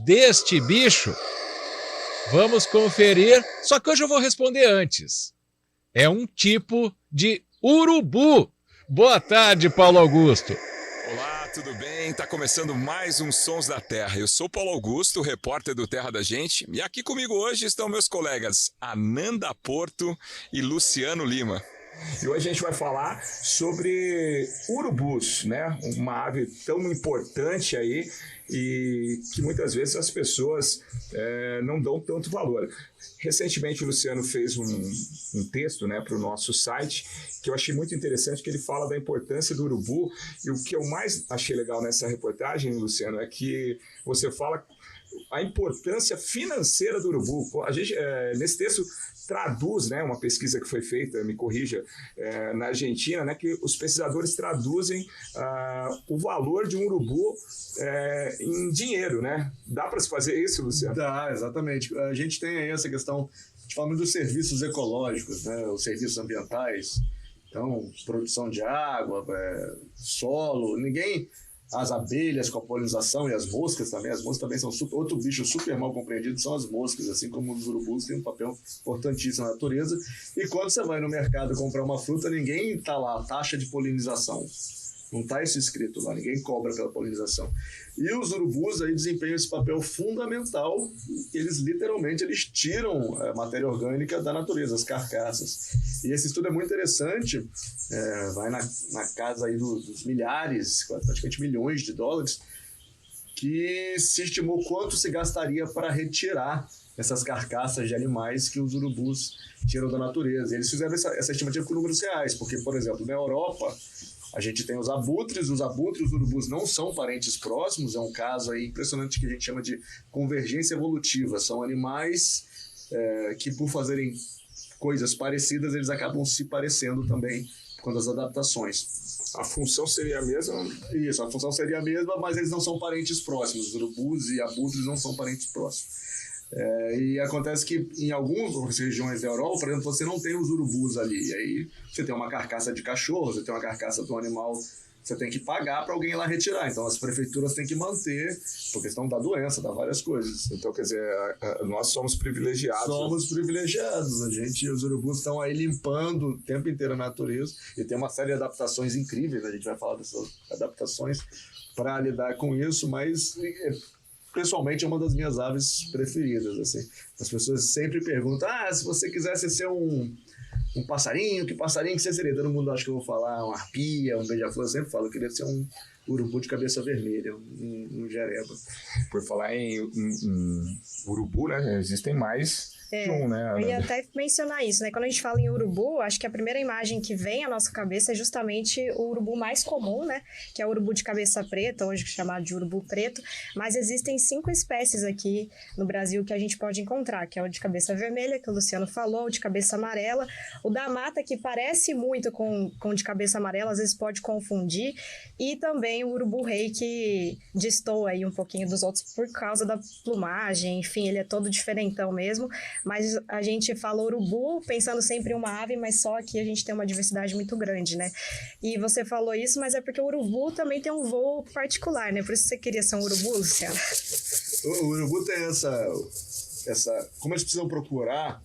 deste bicho? Vamos conferir, só que hoje eu vou responder antes. É um tipo de urubu. Boa tarde, Paulo Augusto. Olá, tudo bem? Tá começando mais um Sons da Terra. Eu sou Paulo Augusto, repórter do Terra da Gente, e aqui comigo hoje estão meus colegas Ananda Porto e Luciano Lima. E hoje a gente vai falar sobre urubus, né? Uma ave tão importante aí e que muitas vezes as pessoas não dão tanto valor. Recentemente o Luciano fez um texto, né, para o nosso site que eu achei muito interessante, que ele fala da importância do urubu, e o que eu mais achei legal nessa reportagem, Luciano, é que você fala a importância financeira do urubu. A gente, nesse texto, traduz, né, uma pesquisa que foi feita, me corrija, na Argentina, né, que os pesquisadores traduzem o valor de um urubu em dinheiro, né? Dá para se fazer isso, Luciano? Dá, exatamente. A gente tem aí essa questão, a gente fala muito dos serviços ecológicos, né, os serviços ambientais, então, produção de água, solo, as abelhas com a polinização e as moscas também são outro bicho super mal compreendido, são as moscas, assim como os urubus têm um papel importantíssimo na natureza. E quando você vai no mercado comprar uma fruta, ninguém está lá, taxa de polinização. Não está isso escrito lá, ninguém cobra pela polinização. E os urubus aí desempenham esse papel fundamental, eles literalmente tiram a matéria orgânica da natureza, as carcaças. E esse estudo é muito interessante, vai na casa aí dos milhares, praticamente milhões de dólares, que se estimou quanto se gastaria para retirar essas carcaças de animais que os urubus tiram da natureza. E eles fizeram essa estimativa com números reais, porque, por exemplo, na Europa, a gente tem os abutres e os urubus não são parentes próximos, é um caso aí impressionante que a gente chama de convergência evolutiva. São animais que, por fazerem coisas parecidas, eles acabam se parecendo também com as adaptações. A função seria a mesma? Isso, a função seria a mesma, mas eles não são parentes próximos. Os urubus e abutres não são parentes próximos. E acontece que em algumas regiões da Europa, por exemplo, você não tem os urubus ali. E aí você tem uma carcaça de cachorro, você tem uma carcaça de um animal, você tem que pagar para alguém ir lá retirar. Então as prefeituras têm que manter, por questão da doença, dá várias coisas. Então, quer dizer, nós somos privilegiados. Somos privilegiados. Os urubus estão aí limpando o tempo inteiro a natureza. E tem uma série de adaptações incríveis, a gente vai falar dessas adaptações para lidar com isso, mas pessoalmente é uma das minhas aves preferidas, assim. As pessoas sempre perguntam, se você quisesse ser um passarinho, que passarinho que você seria? Todo mundo acha que eu vou falar uma arpia, um beija-flor, eu sempre falo, eu queria ser um urubu de cabeça vermelha, um jereba. Por falar em urubu, né, existem mais de um, né? Eu ia até mencionar isso, né? Quando a gente fala em urubu, acho que a primeira imagem que vem à nossa cabeça é justamente o urubu mais comum, né? Que é o urubu de cabeça preta, hoje chamado de urubu preto. Mas existem 5 espécies aqui no Brasil que a gente pode encontrar, que é o de cabeça vermelha, que o Luciano falou, o de cabeça amarela, o da mata, que parece muito com o de cabeça amarela, às vezes pode confundir, e também o urubu-rei, que destoa aí um pouquinho dos outros por causa da plumagem, enfim, ele é todo diferentão mesmo. Mas a gente fala urubu pensando sempre em uma ave, mas só que a gente tem uma diversidade muito grande, né? E você falou isso, mas é porque o urubu também tem um voo particular, né? Por isso você queria ser um urubu, Luciano? O urubu tem como eles precisam procurar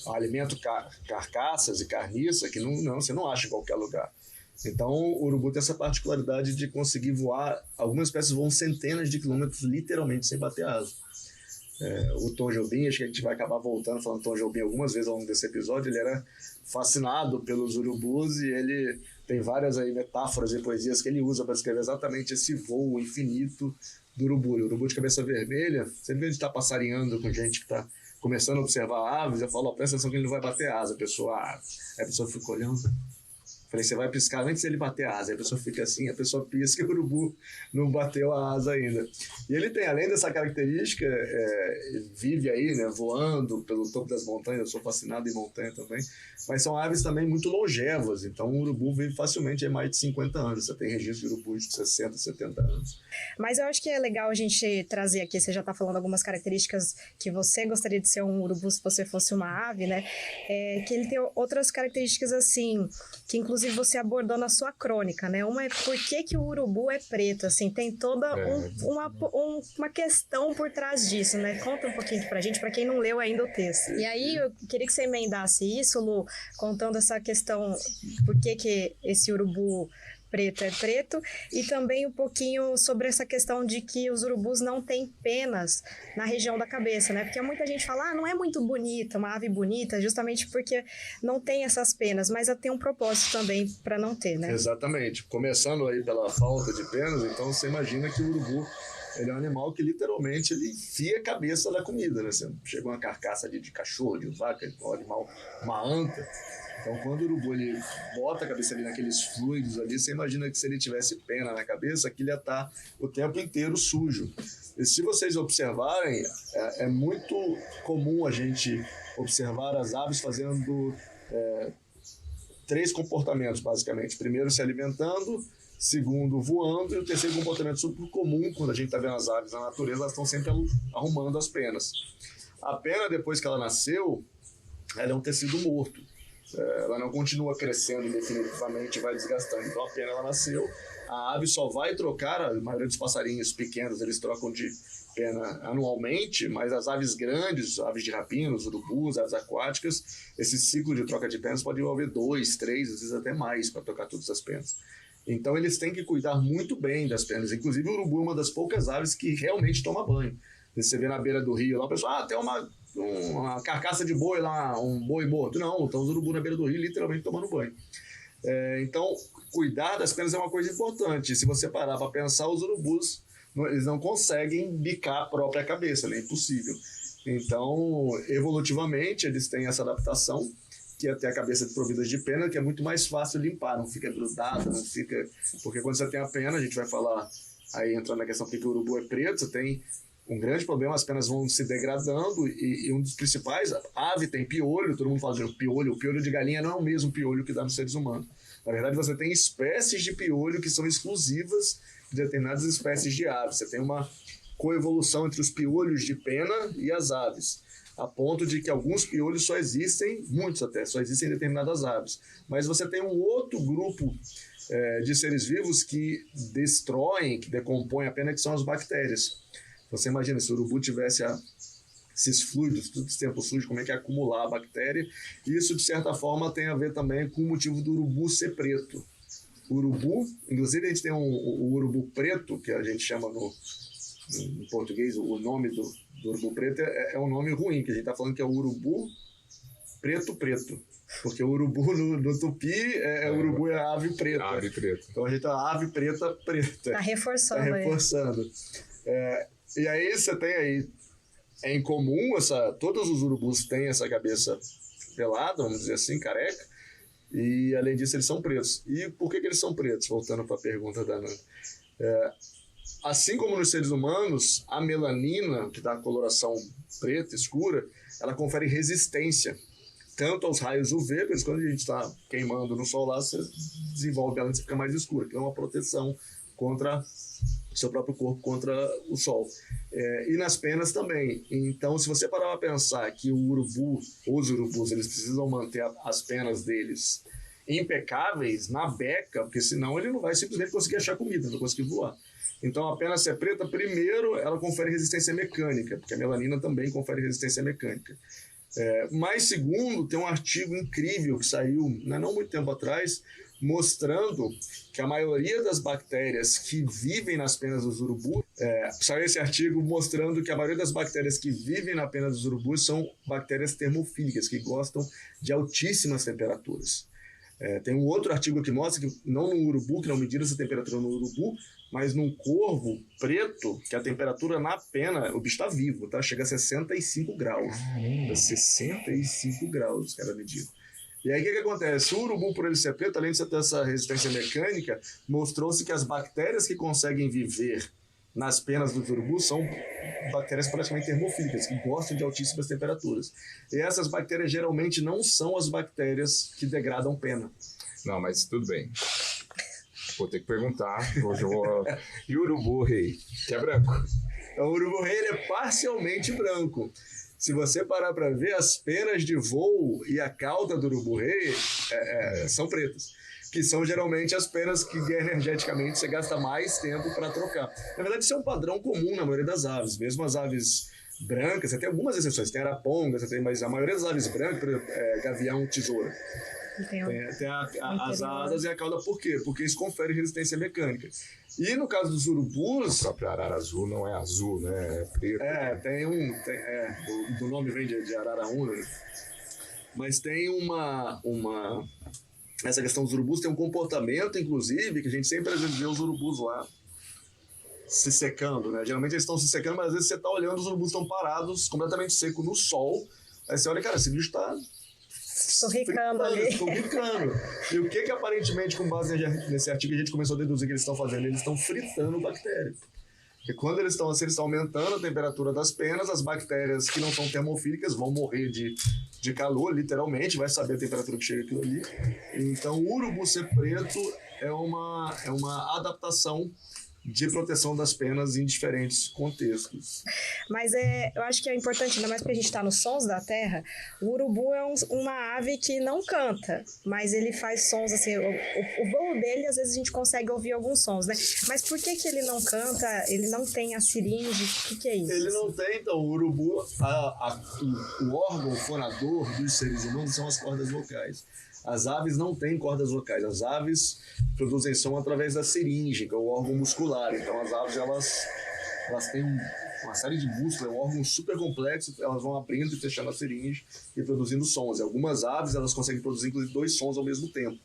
alimento, carcaças e carniça, que você não acha em qualquer lugar. Então, o urubu tem essa particularidade de conseguir voar. Algumas espécies voam centenas de quilômetros, literalmente, sem bater asa. O Tom Jobim, acho que a gente vai acabar voltando falando Tom Jobim algumas vezes ao longo desse episódio, ele era fascinado pelos urubus e ele tem várias aí metáforas e poesias que ele usa para descrever exatamente esse voo infinito do urubu. O urubu de cabeça vermelha, sempre que a gente está passarinhando com gente que está começando a observar aves, eu falo, presta atenção que ele não vai bater asa, a pessoa fica olhando. Falei, você vai piscar antes dele bater a asa. Aí a pessoa fica assim, a pessoa pisca e o urubu não bateu a asa ainda. E ele tem, além dessa característica, vive aí, né, voando pelo topo das montanhas. Eu sou fascinado em montanha também. Mas são aves também muito longevas. Então o urubu vive facilmente aí mais de 50 anos. Você tem registro de urubus de 60, 70 anos. Mas eu acho que é legal a gente trazer aqui, você já está falando algumas características que você gostaria de ser um urubu se você fosse uma ave, né? Que ele tem outras características assim, que inclusive inclusive você abordou na sua crônica, né? Uma é por que o urubu é preto, assim, tem toda uma questão por trás disso, né? Conta um pouquinho aqui pra gente, pra quem não leu ainda o texto. E aí eu queria que você emendasse isso, Lu, contando essa questão, por que esse urubu preto é preto, e também um pouquinho sobre essa questão de que os urubus não têm penas na região da cabeça, né? Porque muita gente fala, não é muito bonita, uma ave bonita, justamente porque não tem essas penas, mas ela tem um propósito também para não ter, né? Exatamente. Começando aí pela falta de penas, então você imagina que o urubu, ele é um animal que literalmente ele enfia a cabeça da comida, né? Você chega uma carcaça de cachorro, de vaca, um animal, uma anta. Então, quando o urubu ele bota a cabeça ali naqueles fluidos ali, você imagina que se ele tivesse pena na cabeça, que ele ia estar o tempo inteiro sujo. E se vocês observarem, é muito comum a gente observar as aves fazendo 3 comportamentos, basicamente. Primeiro, se alimentando. Segundo, voando. E o terceiro comportamento super comum, quando a gente está vendo as aves na natureza, elas estão sempre arrumando as penas. A pena, depois que ela nasceu, ela é um tecido morto. Ela não continua crescendo definitivamente, vai desgastando. Então a pena ela nasceu, a ave só vai trocar, a maioria dos passarinhos pequenos eles trocam de pena anualmente, mas as aves grandes, aves de rapina, os urubus, aves aquáticas, esse ciclo de troca de penas pode envolver 2, 3, às vezes até mais para trocar todas as penas. Então eles têm que cuidar muito bem das penas. Inclusive o urubu é uma das poucas aves que realmente toma banho. Você vê na beira do rio lá, o pessoal, tem uma carcaça de boi lá, um boi morto. Não, estão os urubus na beira do rio literalmente tomando banho. Então, cuidar das penas é uma coisa importante. Se você parar para pensar, os urubus, eles não conseguem bicar a própria cabeça, é impossível. Então, evolutivamente, eles têm essa adaptação, que é ter a cabeça desprovida de pena, que é muito mais fácil limpar, não fica grudada, não fica... Porque quando você tem a pena, a gente vai falar, aí entrando na questão porque o urubu é preto, você tem um grande problema, as penas vão se degradando e um dos principais, a ave tem piolho, todo mundo fala de piolho, o piolho de galinha não é o mesmo piolho que dá nos seres humanos. Na verdade, você tem espécies de piolho que são exclusivas de determinadas espécies de aves. Você tem uma coevolução entre os piolhos de pena e as aves, a ponto de que alguns piolhos só existem, muitos até, só existem em determinadas aves. Mas você tem um outro grupo de seres vivos que destroem, que decompõem a pena, que são as bactérias. Você imagina, se o urubu tivesse esses fluidos, todo esse tempo sujo, como é que é acumular a bactéria? Isso, de certa forma, tem a ver também com o motivo do urubu ser preto. O urubu, inclusive a gente tem o urubu preto, que a gente chama no português, o nome do urubu preto é um nome ruim, que a gente está falando que é o urubu preto. Porque o urubu no tupi, o urubu é a ave preta. Ave preta. Então a gente tá a ave preta. Tá reforçando. E aí você tem aí, é incomum, todos os urubus têm essa cabeça pelada, vamos dizer assim, careca, e além disso eles são pretos. E por que eles são pretos? Voltando para a pergunta da Nanda. Assim como nos seres humanos, a melanina, que dá a coloração preta, escura, ela confere resistência tanto aos raios UV, porque quando a gente está queimando no sol lá, você desenvolve ela e fica mais escura, que é uma proteção contra o seu próprio corpo, contra o sol. E nas penas também. Então, se você parar para pensar que os urubus, eles precisam manter as penas deles impecáveis na beca, porque senão ele não vai simplesmente conseguir achar comida, não vai conseguir voar. Então, a pena ser preta, primeiro, ela confere resistência mecânica, porque a melanina também confere resistência mecânica. Mas, segundo, tem um artigo incrível que saiu não muito tempo atrás, mostrando que a maioria das bactérias que vivem nas penas dos urubus, saiu esse artigo mostrando que a maioria das bactérias que vivem na pena dos urubus são bactérias termofílicas, que gostam de altíssimas temperaturas. Tem um outro artigo que mostra que não no urubu, que não mediram essa temperatura no urubu, mas num corvo preto, que a temperatura na pena, o bicho está vivo, tá? Chega a 65 graus. 65 graus os caras mediram. E aí o que acontece? O urubu, por ele ser preto, além de ter essa resistência mecânica, mostrou-se que as bactérias que conseguem viver nas penas dos urubus são bactérias praticamente termofílicas, que gostam de altíssimas temperaturas. E essas bactérias geralmente não são as bactérias que degradam pena. Não, mas tudo bem. Vou ter que perguntar. Hoje eu vou... E o urubu rei, que é branco? O urubu rei ele é parcialmente branco. Se você parar para ver, as penas de voo e a cauda do urubu rei são pretas. O que são geralmente as penas que energeticamente você gasta mais tempo para trocar. Na verdade, isso é um padrão comum na maioria das aves, mesmo as aves brancas, você tem algumas exceções, tem araponga, você tem, mas a maioria das aves brancas, por exemplo, gavião, tesoura. Tem as asas e a cauda, por quê? Porque isso confere resistência mecânica. E no caso dos urubus... O próprio arara azul não é azul, né? É preto. Do nome vem de araraúna, né? Mas tem essa questão dos urubus tem um comportamento, inclusive, que a gente sempre às vezes vê os urubus lá se secando, né? Geralmente eles estão se secando, mas às vezes você está olhando, os urubus estão parados, completamente secos no sol. Aí você olha, cara, esse bicho está... Estou ricando ali. Estou ricando. E o que aparentemente, com base nesse artigo, a gente começou a deduzir que eles estão fazendo? Eles estão fritando bactéria. Porque quando eles estão assim, eles estão aumentando a temperatura das penas, as bactérias que não são termofílicas vão morrer de calor, literalmente, vai saber a temperatura que chega aquilo ali. Então, o urubu ser preto é uma adaptação de proteção das penas em diferentes contextos. Mas eu acho que é importante, ainda mais porque a gente está nos sons da terra, o urubu é uma ave que não canta, mas ele faz sons, assim, o voo dele, às vezes a gente consegue ouvir alguns sons, né? Mas por que ele não canta, ele não tem a siringe, o que é isso? Ele não tem, então, o urubu, o órgão fonador dos seres humanos são as cordas vocais. As aves não têm cordas vocais, as aves produzem som através da seringe, que é o órgão muscular. Então as aves elas têm uma série de músculos, é um órgão super complexo, elas vão abrindo e fechando a seringe e produzindo sons. E algumas aves elas conseguem produzir inclusive 2 sons ao mesmo tempo,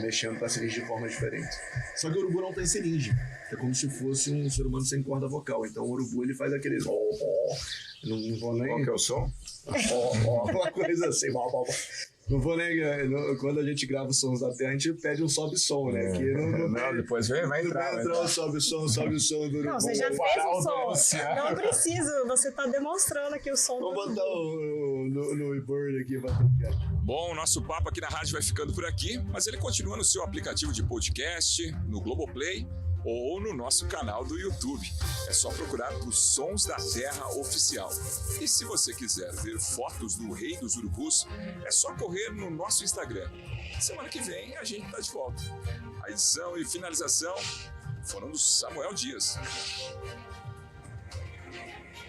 mexendo com a seringe de forma diferente. Só que o urubu não tem seringe, é como se fosse um ser humano sem corda vocal. Então o urubu ele faz aqueles não vou nem... Qual que é o som? Uma coisa assim, não vou nem... Quando a gente grava os sons da terra, a gente pede um sobe-som, né? Que não, depois vai entrar. Vai entrar o sobe-som do urubu. Não, você já fez o som. Não preciso, você está demonstrando aqui o som. Vamos botar no e-bird aqui pra tocar. Bom, nosso papo aqui na rádio vai ficando por aqui, mas ele continua no seu aplicativo de podcast, no Globoplay ou no nosso canal do YouTube. É só procurar por Sons da Terra Oficial. E se você quiser ver fotos do Rei dos Urubus, é só correr no nosso Instagram. Semana que vem a gente tá de volta. A edição e finalização foram do Samuel Dias.